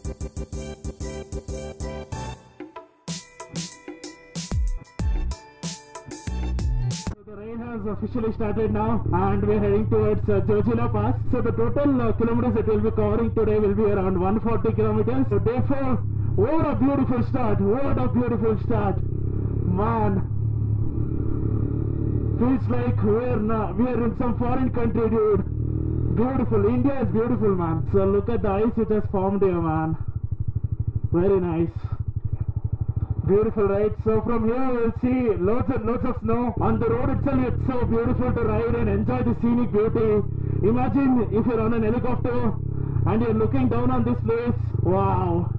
The rain has officially started now and we are heading towards Jojila Pass. So the total kilometers that we will be covering today will be around 140 kilometers. So therefore, what a beautiful start, what a beautiful start. Man, feels like we are in some foreign country, dude. Beautiful, India is beautiful, man. So look at the ice which has formed here, man. Very nice. Beautiful, right? So from here we'll see loads and loads of snow. On the road itself it's so beautiful to ride and enjoy the scenic beauty. Imagine if you're on an helicopter and you're looking down on this place. Wow.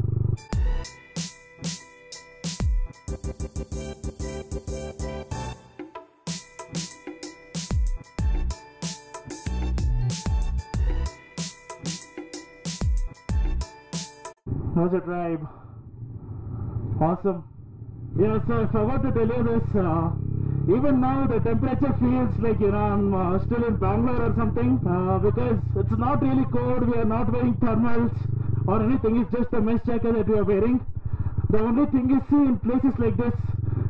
How's the drive? Awesome. Yeah, so I forgot to tell you this, even now the temperature feels like, you know, I'm still in Bangalore or something, because it's not really cold, we are not wearing thermals or anything, it's just a mesh jacket that we are wearing. The only thing is, see, in places like this,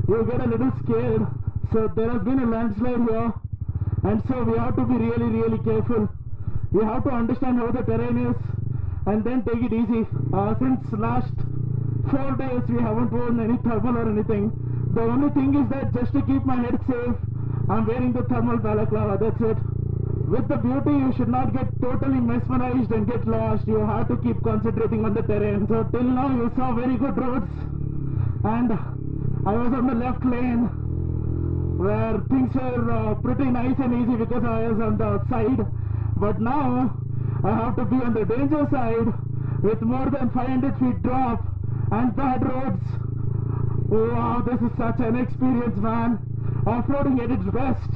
you get a little scared, so there has been a landslide here, and so we have to be really careful. You have to understand how the terrain is, and then take it easy. Since last 4 days we haven't worn any thermal or anything. The only thing is that just to keep my head safe, I'm wearing the thermal balaclava, that's it. With the beauty, you should not get totally mesmerized and get lost. You have to keep concentrating on the terrain. So till now you saw very good roads, and I was on the left lane where things were pretty nice and easy because I was on the side. But now I have to be on the danger side with more than 500 feet drop and bad roads. Wow, this is such an experience, man. Off-roading at its best.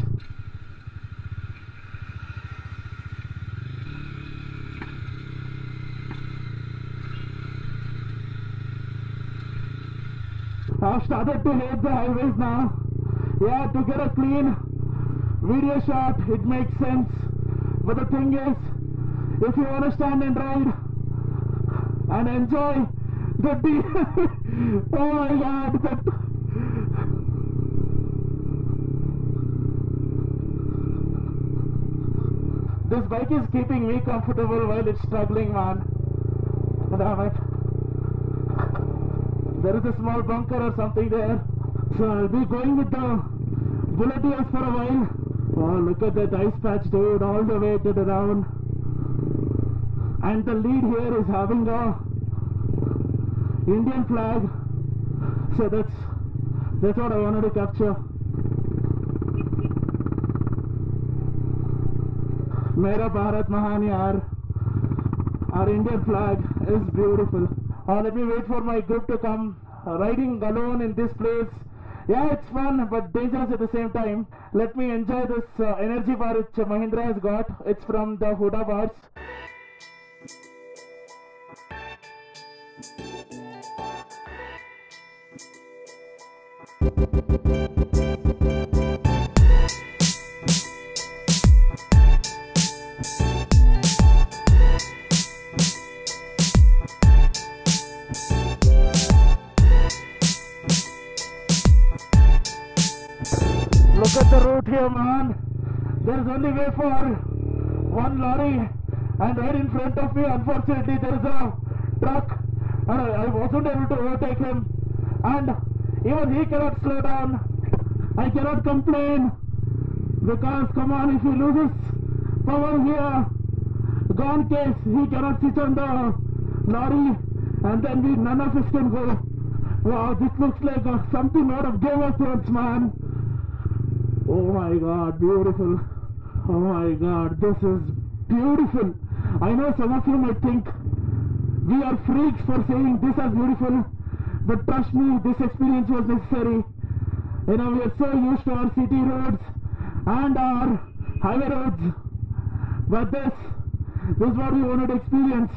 I've started to hate the highways now. Yeah, to get a clean video shot, it makes sense. But the thing is, if you want to stand and ride and enjoy the oh my god, this bike is keeping me comfortable while it's struggling, man. Damn it. There is a small bunker or something there, so I'll be going with the bullet ears for a while. Oh, look at that ice patch, dude, all the way to the round. And the lead here is having a Indian flag, so that's what I wanted to capture. Mera Bharat Mahan yaar. Our Indian flag is beautiful. Let me wait for my group to come. Riding alone in this place, yeah, it's fun but dangerous at the same time. Let me enjoy this energy bar which Mahindra has got. It's from the Huda bars. Look at the route here, man. There's only way for one lorry, and right in front of me, unfortunately, there is a truck, and I wasn't able to overtake him, and even he cannot slow down. I cannot complain, because come on, if he loses power here, gone case, he cannot sit on the lorry, and then none of us can go. Wow, this looks like something out of Game of Thrones, man. Oh my god, beautiful. Oh my god, this is beautiful. I know some of you might think we are freaks for saying this is beautiful, but trust me, this experience was necessary. You know, we are so used to our city roads and our highway roads, but this is what we wanted to experience.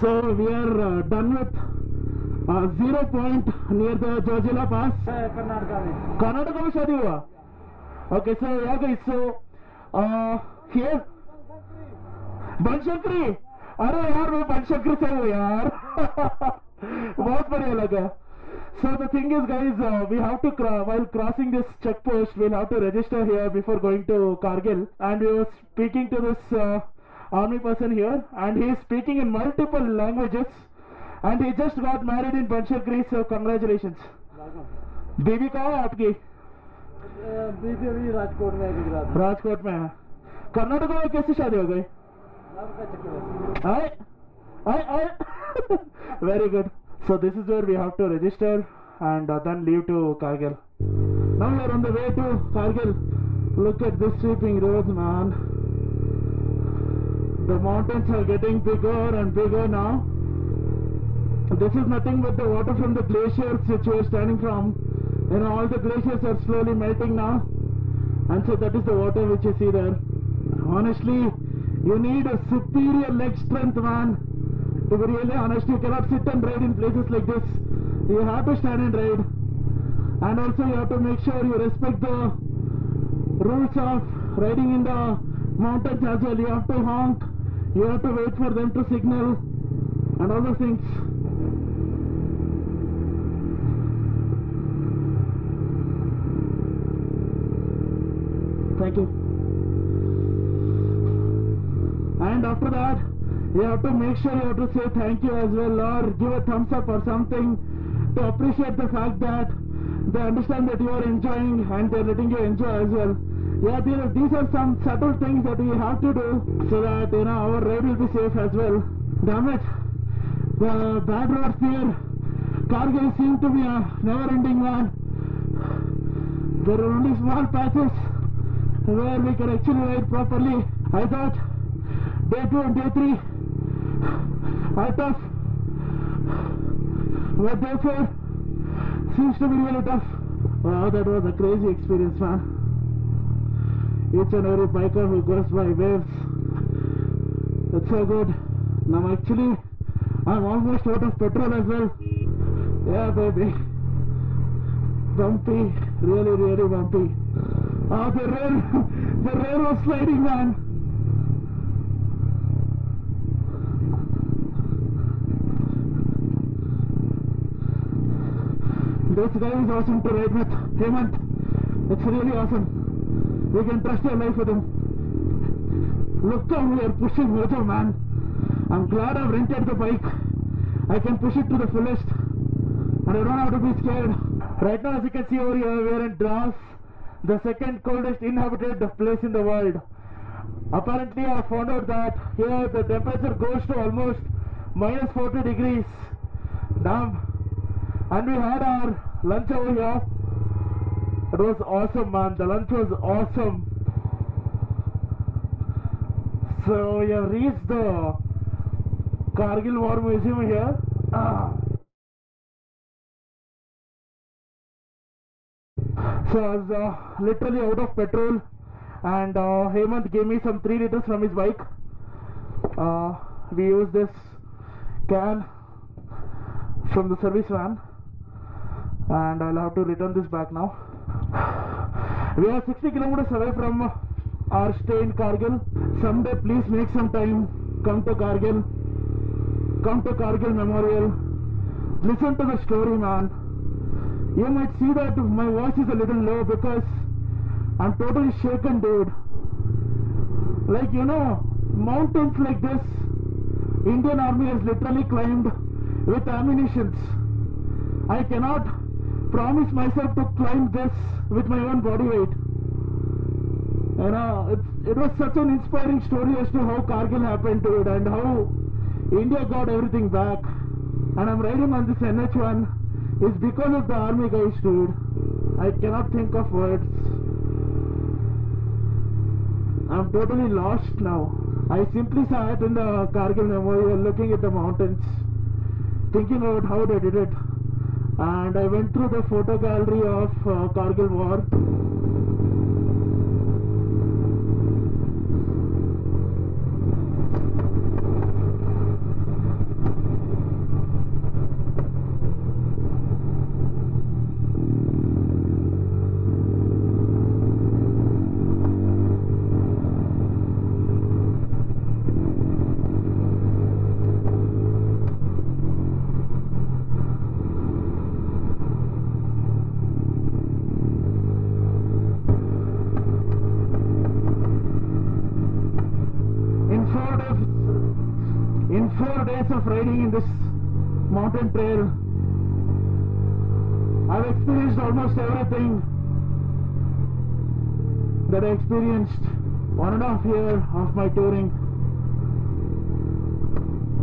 So we are done with 0 point near the Jojila Pass. Karnataka में शादी हुआ. Okay, so yeah guys, so here Banashankari. अरे यार मैं बनशंकरी से हूँ यार. बहुत बढ़िया लगा. So the thing is guys, we have to while crossing this checkpost, we'll have to register here before going to Kargil, and we were speaking to this army person here, and he is speaking in multiple languages, and he just got married in Banshakri, so congratulations. बीवी कहाँ है आपकी? बीवी अभी राजकोट में है, गुजरात. राजकोट में है. कर्नाटक में कैसे शादी हो गई? आए आए. Very good. So this is where we have to register and then leave to Kargil. Now we are on the way to Kargil. Look at this sweeping roads, man. The mountains are getting bigger and bigger now. This is nothing but the water from the glaciers which we are standing from. You know, all the glaciers are slowly melting now, and so that is the water which you see there. Honestly, you need a superior leg strength, man. To be really honest, you cannot sit and ride in places like this. You have to stand and ride, and also you have to make sure you respect the rules of riding in the mountains as well. You have to honk, you have to wait for them to signal, and all those things. Thank you. And after that, you have to make sure you have to say thank you as well, or give a thumbs up or something to appreciate the fact that they understand that you are enjoying and they are letting you enjoy as well. Yeah, these are some subtle things that we have to do so that, you know, our ride will be safe as well. Damn it, the bad roads here, Kargil seem to be a never-ending one. There are only small patches where we can actually ride properly. I thought day 2 and day 3 are tough, but day 4 seems to be really tough. Wow, that was a crazy experience, man. Each and every biker who goes by waves, it's so good. Now actually I'm almost out of petrol as well. Yeah baby, bumpy, really bumpy. Oh, the rail was sliding, man. This guy is awesome to ride with. Hemant, it's really awesome. You can trust your life with him. Look how we are pushing Mojo, man. I'm glad I've rented the bike. I can push it to the fullest, and I don't have to be scared. Right now, as you can see over here, we are in Drass, the second coldest inhabited place in the world. Apparently, I found out that here the temperature goes to almost minus 40 degrees. Damn. And we had our lunch over here. It was awesome, man. The lunch was awesome. So we have reached the Kargil War Museum here. So I was literally out of petrol, and Hemant gave me some 3 liters from his bike. We used this can from the service van, and I'll have to return this back now. We are 60 kilometers away from our stay in Kargil. Someday please make some time, come to Kargil Memorial, listen to the story, man. You might see that my voice is a little low because I'm totally shaken, dude. Like, you know, mountains like this, Indian Army has literally climbed with ammunitions. I cannot promise myself to climb this with my own body weight. You know, it was such an inspiring story as to how Kargil happened to it and how India got everything back. And I'm riding on this NH1 is because of the army guys, dude. I cannot think of words. I'm totally lost now. I simply sat in the Kargil Memorial looking at the mountains, thinking about how they did it. And I went through the photo gallery of Kargil War. 4 days of riding in this mountain trail. I've experienced almost everything that I experienced 1.5 years of my touring.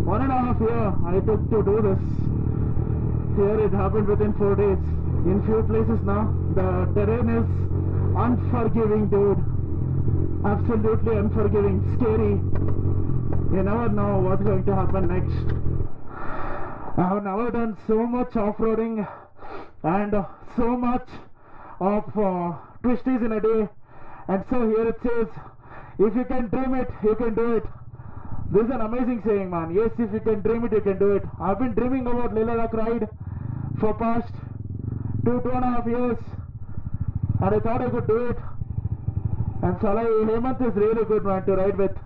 1.5 years I took to do this. Here it happened within 4 days. In few places now, the terrain is unforgiving, dude. Absolutely unforgiving, scary. You never know what's going to happen next. I have never done so much off-roading and so much of twisties in a day. And so here it says, if you can dream it, you can do it. This is an amazing saying, man. Yes, if you can dream it, you can do it. I've been dreaming about Leh Ladakh ride for past 2.5 years, and I thought I could do it. And Salai Hemant is really good, man, to ride with.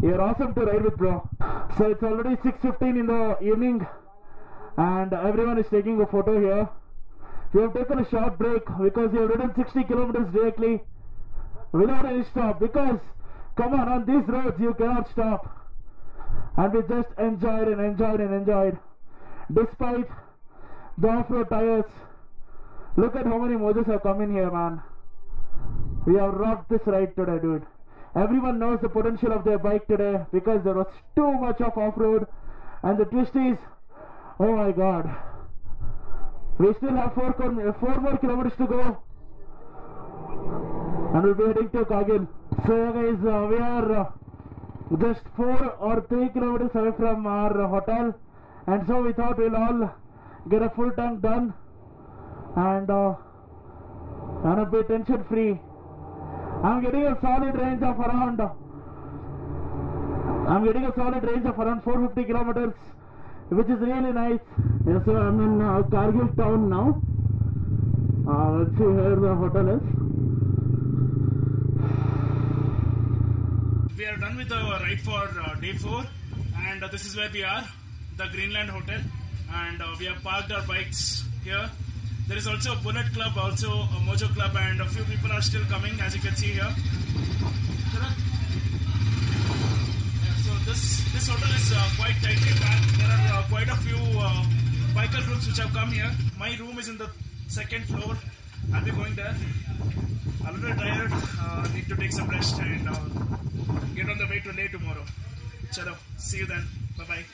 You're awesome to ride with, bro. So it's already 6:15 in the evening, and everyone is taking a photo here. We have taken a short break because we have ridden 60 kilometers directly without any stop. Because, come on these roads you cannot stop. And we just enjoyed and enjoyed and enjoyed. Despite the off-road tires. Look at how many Mojos have come in here, man. We have rocked this ride today, dude. Everyone knows the potential of their bike today because there was too much of off-road. And the twisties, oh my god. We still have 4 more kilometers to go. And we'll be heading to Kargil. So yeah, guys, we are just 4 or 3 kilometers away from our hotel. And so we thought we'll all get a full tank done. And a bit tension free. I'm getting a solid range of around 450 kilometers, which is really nice. Yeah, so I'm in Kargil town now. Let's see where the hotel is. We are done with the ride for day 4, and this is where we are, the Greenland Hotel, and we have parked our bikes here. There is also a Bullet Club, also a Mojo Club, and a few people are still coming, as you can see here. Yeah, so this hotel is quite tightly packed. There are quite a few biker groups which have come here. My room is in the 2nd floor. I'll be going there. I'm a little tired. Need to take some rest and get on the way to Leh tomorrow. Chalo, see you then. Bye bye.